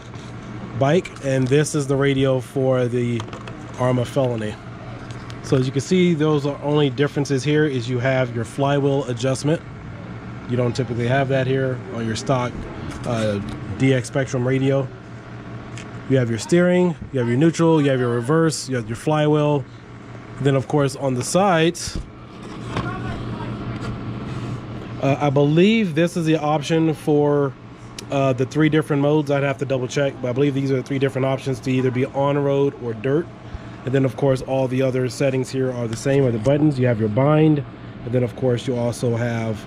bike, and this is the radio for the arrma Felony. So as you can see, those are only differences here is you have your flywheel adjustment. You don't typically have that here on your stock DX Spektrum radio. You have your steering, you have your neutral, you have your reverse, you have your flywheel. Then of course on the sides, I believe this is the option for the 3 different modes. I'd have to double check, but I believe these are the 3 different options to either be on road or dirt. And then of course all the other settings here are the same, are the buttons. You have your bind, and then of course you also have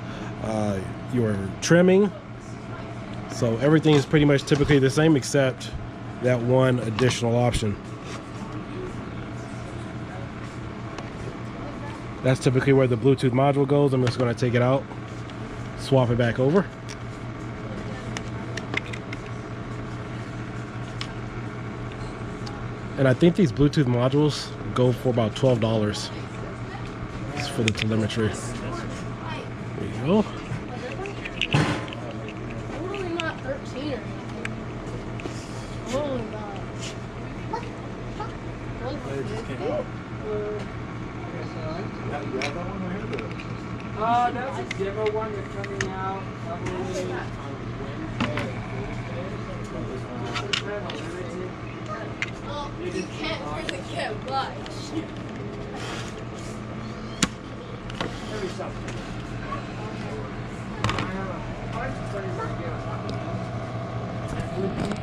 your trimming. So everything is pretty much typically the same except that one additional option. That's typically where the Bluetooth module goes. I'm just going to take it out, swap it back over. And I think these Bluetooth modules go for about $12. It's for the telemetry. There you go. Totally not 13 or anything. Holy God. That's a demo one that's coming out probably on Wednesday. You can't really get much. Maybe something. I have a bunch of things to get.